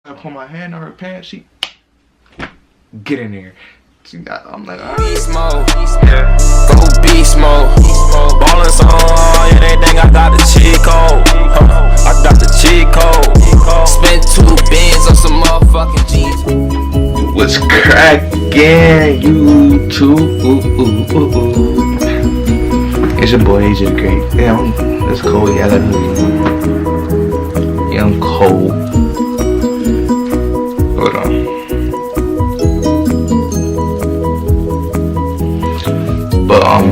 I put my hand on her pants, she get in there. I'm like, beast mode, go beast mode, ballin' so hard, yeah, they think I got the cheat code. I got the cheat code. Spent 2 bands on some motherfucking jeans. What's crackin', YouTube? It's your boy TheGreat. Damn, it's cold. Yeah, I'm cold. Hold on. But I'm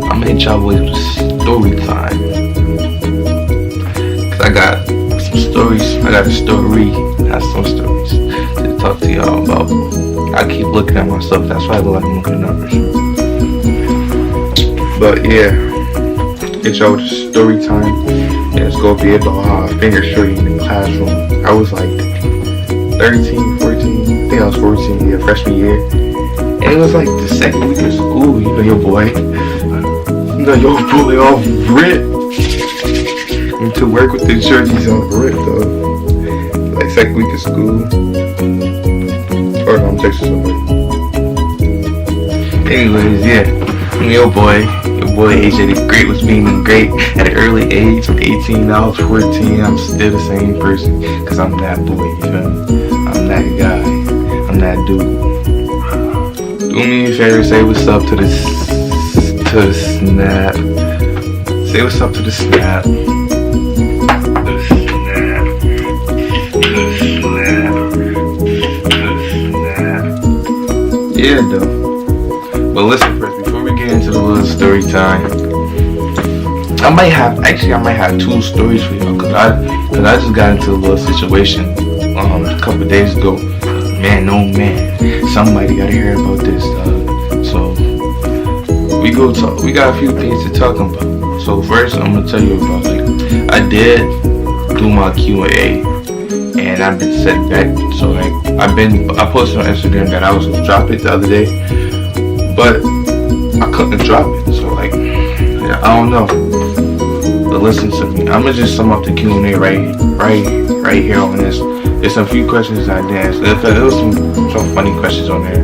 gonna hit y'all boys with story time. Cause I got some stories. I got a story. I have some stories to talk to y'all about. I keep looking at myself. That's why I look like I'm looking at numbers. But yeah, hit y'all with story time. And it's gonna be about how I finger shorty in the classroom. I was like 13, 14. I think I was 14. Yeah, freshman year. And it was like the second week of school, you know your boy off rip. And to work with the jerseys off rip though. Like second week of school. Or no, I'm texting somebody. Anyways, yeah. Your boy TheGreat was being great at an early age. From 18 now I was 14. I'm still the same person. Cause I'm that boy, you feel me? I'm that guy. I'm that dude. Do me a favor, say what's up to the snap. Say what's up to the snap. Yeah, though. But listen first, before we get into the little story time, I might have 2 stories for y'all, cause I just got into a little situation a couple days ago. Man, oh man, somebody gotta hear about this, so we got a few things to talk about. So first, I'm gonna tell you about, like, I did do my Q&A, and I've been set back. So like, I posted on Instagram that I was gonna drop it the other day, but I couldn't drop it. So like, yeah, I don't know. But listen to me. I'm gonna just sum up the Q&A right here on this. There's a few questions I didn't answer. There was some funny questions on there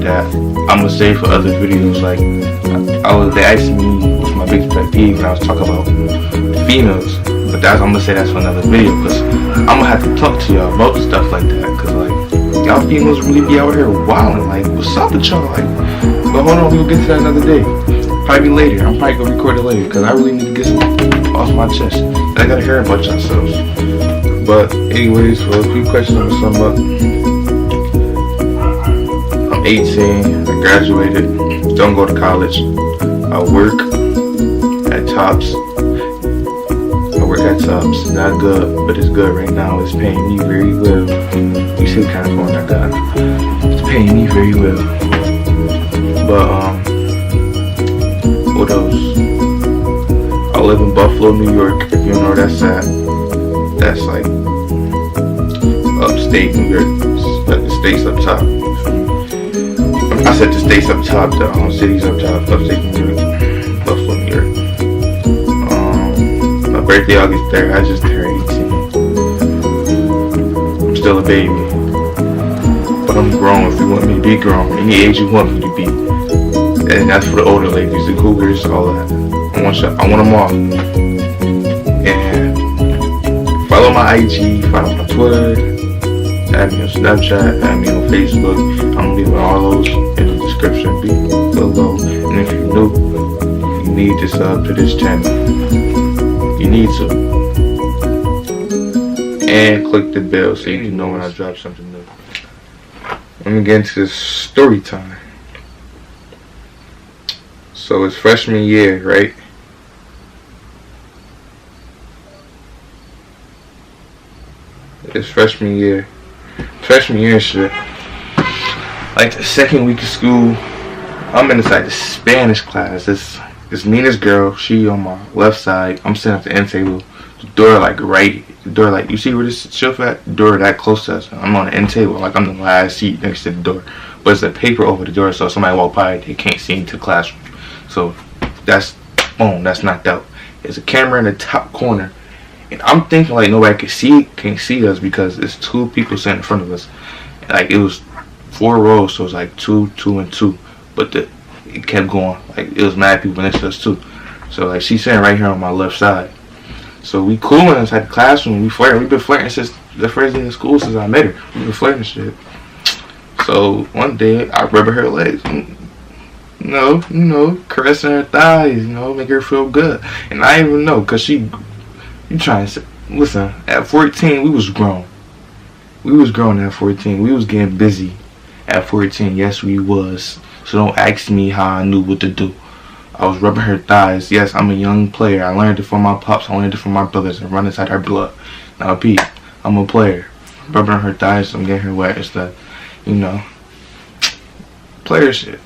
that I'm gonna save for other videos. Like, they asked me what's my biggest pet peeve, and I was talking about females. But I'm gonna say that's for another video, cause I'm gonna have to talk to y'all about stuff like that. Cause like, y'all females really be out here wilding. Like, what's up with y'all? Like, but hold on, we'll get to that another day. Probably later. I'm probably gonna record it later, cause I really need to get some off my chest. I gotta hear about yourselves. But anyways, for a few questions, I'm gonna sum up. I'm 18. I graduated. Don't go to college. I work at Tops. Not good, but it's good right now. It's paying me very well. You see the kind of phone I got. It's paying me very well. But what else? I live in Buffalo, New York. If you don't know where that's at, that's like upstate New York. Like the states up top. I said the states up top, the cities up top, upstate New York, Buffalo, New York. My birthday August 3rd. I just turned 18. I'm still a baby, but I'm grown. If you want me to be grown, any age you want me to be. And that's for the older ladies, the cougars, all that. I want them all. And follow my IG, follow my Twitter, add me on Snapchat, add me on Facebook. I'm leaving all those in the description below. And if you're new, you need to sub to this channel. You need to. And click the bell so you can know when I drop something new. Let me get into this story time. So it's freshman year, right? It's freshman year. Freshman year shit. Like the second week of school, I'm inside the Spanish class. This meanest girl, she on my left side. I'm sitting at the end table. The door like you see where this shelf at? The door that close to us. I'm on the end table, like I'm the last seat next to the door. But it's a paper over the door, so somebody walk by, they can't see into the classroom. So that's knocked out. There's a camera in the top corner, And I'm thinking like nobody can't see us because it's two people sitting in front of us. Like it was 4 rows, so it was like two, and two. But it kept going. Like it was mad people next to us too. So like she's sitting right here on my left side. So we cooling inside the classroom. We flirting. We've been flirting since the first day in school since I met her. We've been flirting and shit. So one day I rub her legs. Caressing her thighs, make her feel good. And I didn't even know, cause you trying to say, listen, at 14 we was grown. We was grown at 14. We was getting busy at 14. Yes, we was. So don't ask me how I knew what to do. I was rubbing her thighs. Yes, I'm a young player. I learned it from my pops. I learned it from my brothers. I run inside our blood. Now, Pete, I'm a player. Rubbing her thighs. I'm getting her wet and stuff. Player shit.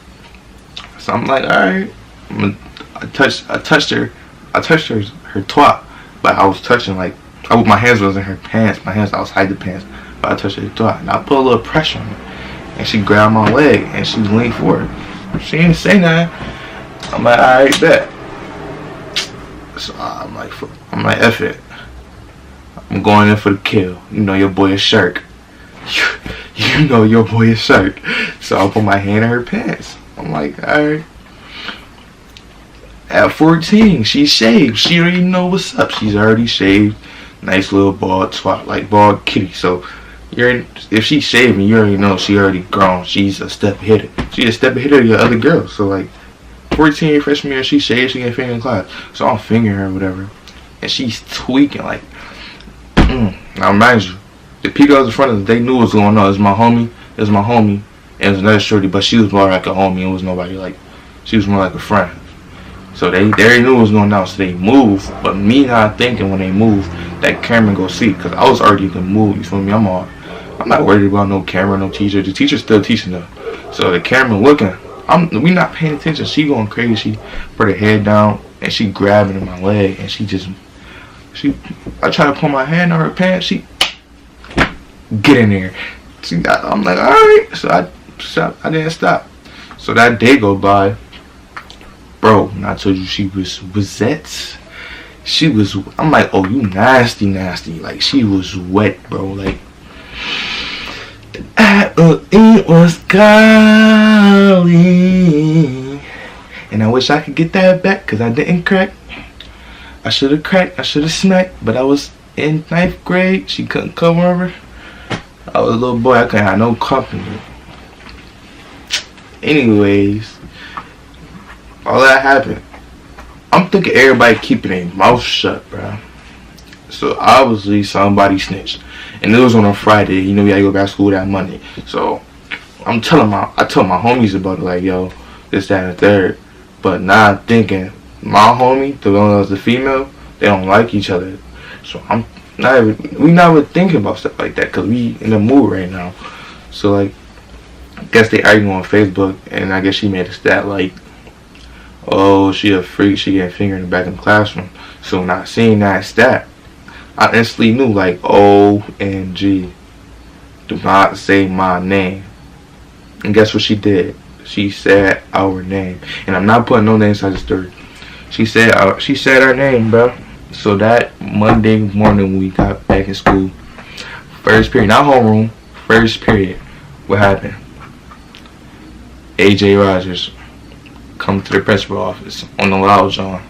So I'm like, all right. I touched her twat, but I was touching my hands was in her pants. My hands outside the pants, but I touched her twat, and I put a little pressure on her, and she grabbed my leg and she leaned forward. She didn't say nothing. I'm like, all right, bet. So I'm like, F it. I'm going in for the kill. Your boy is Shark. You know your boy is Shark. So I put my hand in her pants. I'm like, alright. At 14, she's shaved. She already know what's up. She's already shaved. Nice little bald twat, like bald kitty. So if she's shaving, you already know she already grown. She's a step ahead. She's a step ahead of your other girls. So like 14 freshman year, she shaved, she get fingered in class. So I'm fingering her or whatever. And she's tweaking like Now mind you, the people that was in front of us, they knew what was going on. It was my homie. And it was another shorty, but she was more like a homie. It was nobody like, she was more like a friend. So they already knew what was going on, so they moved. But me not thinking when they moved that camera go see, because I was already gonna move. You feel me? I'm not worried about no camera, no teacher. The teacher's still teaching them. So the camera looking. We not paying attention. She going crazy. She put her head down and she grabbing at my leg and I try to pull my hand on her pants. She get in there. I'm like, all right. So I didn't stop. So that day go by. Bro, and I told you she was that. I'm like, oh, you nasty. Like, she was wet, bro. Like, it was calling. And I wish I could get that back, because I didn't crack. I should have cracked. I should have smacked. But I was in 9th grade. She couldn't come over. I was a little boy. I couldn't have no company. Anyways, all that happened. I'm thinking everybody keeping their mouth shut, bro. So obviously somebody snitched. And it was on a Friday. We had to go back to school that Monday. So I told my homies about it, like, yo, this, that, and the third. But now I'm thinking, my homie, the one that was the female, they don't like each other. So we not even thinking about stuff like that, because we in the mood right now. So like, I guess they arguing on Facebook, and I guess she made a stat like, oh, she a freak, she getting fingered in the back of the classroom. So not seeing that stat, I instantly knew, like, OMG, do not say my name. And guess what she did? She said our name. And I'm not putting no name inside the story. She said our name, bro. So that Monday morning when we got back in school, first period, not homeroom, first period, what happened? AJ Rogers come to the principal office on the loud John,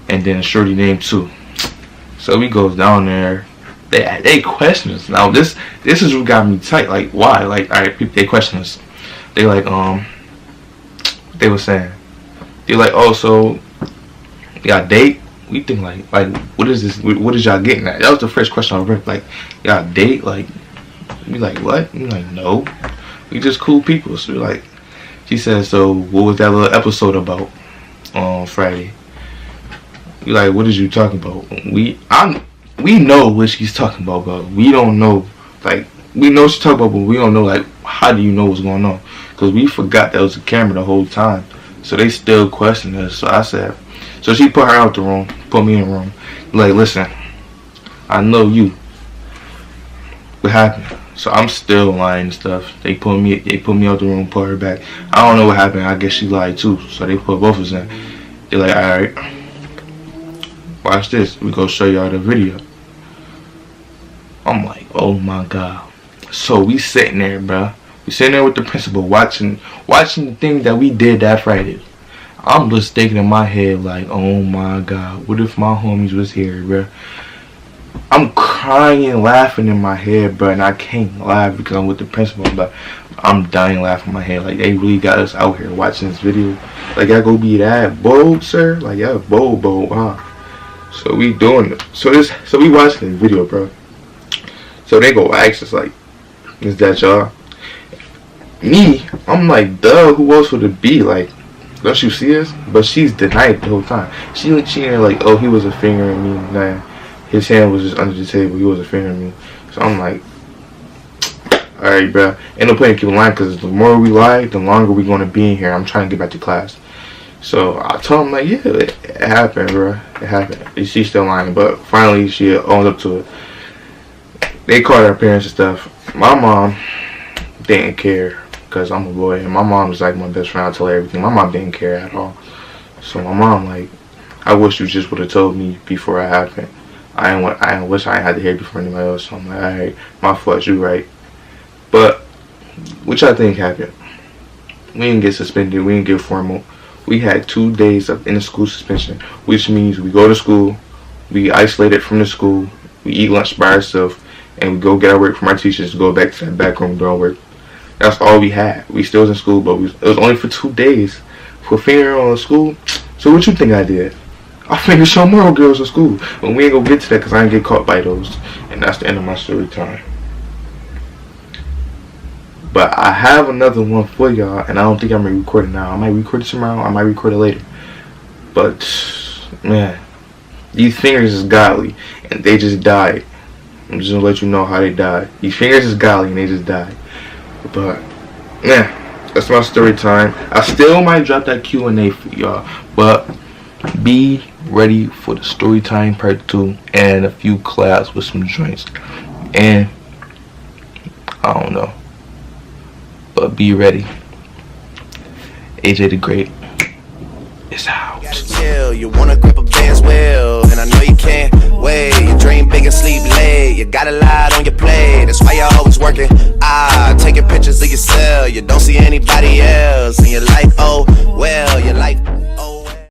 and then a shorty named too. So we goes down there. They question us. Now this is what got me tight. Like, why? Like, alright, they question us. They like they were saying, they like, oh, so y'all date? We think like what is this? What is y'all getting at? That was the first question I read. Like, y'all date? Like, we like, what? We like, no, we just cool people. So we like, she said, so what was that little episode about on Friday? We like, what is you talking about? We know what she's talking about, but we don't know. Like, we know she's talking about, but we don't know, like, how do you know what's going on? Because we forgot that was a camera the whole time. So they still question us. So I said, so she put her out the room, put me in the room. Like, listen, I know you. What happened? So I'm still lying and stuff. They put me out the room, put her back. I don't know what happened. I guess she lied too. So they put both of us in. They're like, alright. Watch this. We go show y'all the video. I'm like, oh my god. So we sitting there, bruh. We sitting there with the principal watching the thing that we did that Friday. I'm just thinking in my head like, oh my god, what if my homies was here, bruh? I'm crying and laughing in my head, bruh, and I can't laugh because I'm with the principal. But I'm dying laughing in my head. Like, they really got us out here watching this video. Like, y'all go be that bold, sir? Like, y'all bold, huh? So we doing it. So we watching this video, bro. So they go ask us like, is that y'all? Me, I'm like, duh, who else would it be? Like, don't you see us? But she's denied it the whole time. She ain't like, oh, he was a fingering me. Nah, his hand was just under the table. He was a fingering me. So I'm like, alright, bro. Ain't no point in keeping lying because the more we lie, the longer we gonna be in here. I'm trying to get back to class. So I told him like, yeah, it happened, bro. It happened. She's still lying, but finally she owned up to it. They called her parents and stuff. My mom didn't care because I'm a boy, and my mom is like my best friend. I tell her everything. My mom didn't care at all. So my mom like, I wish you just would have told me before it happened. I wish I had to hear it before anybody else. So I'm like, alright, my fault, you right. But which I think happened. We didn't get suspended. We didn't get formal. We had 2 days of in-school suspension, which means we go to school, we isolated from the school, we eat lunch by ourselves, and we go get our work from our teachers to go back to that back room do our work. That's all we had. We still was in school, but it was only for 2 days. For fingering on school. So what you think I did? I fingered some more girls in school. But we ain't gonna get to that because I didn't get caught by those. And that's the end of my story time. But I have another one for y'all, and I don't think I'm gonna record it now. I might record it tomorrow. I might record it later. But man, these fingers is godly, and they just died. I'm just gonna let you know how they died. These fingers is godly, and they just died. But yeah, that's my story time. I still might drop that Q&A for y'all, but be ready for the story time part 2 and a few collabs with some joints. And I don't know. But be ready. AJ the Great is out. You wanna grip a Ben's wheel, and I know you can't wait. You dream big and sleep late. You got a lot on your plate. That's why you're always working. Taking pictures of yourself. You don't see anybody else, and you're like, oh well, you're like.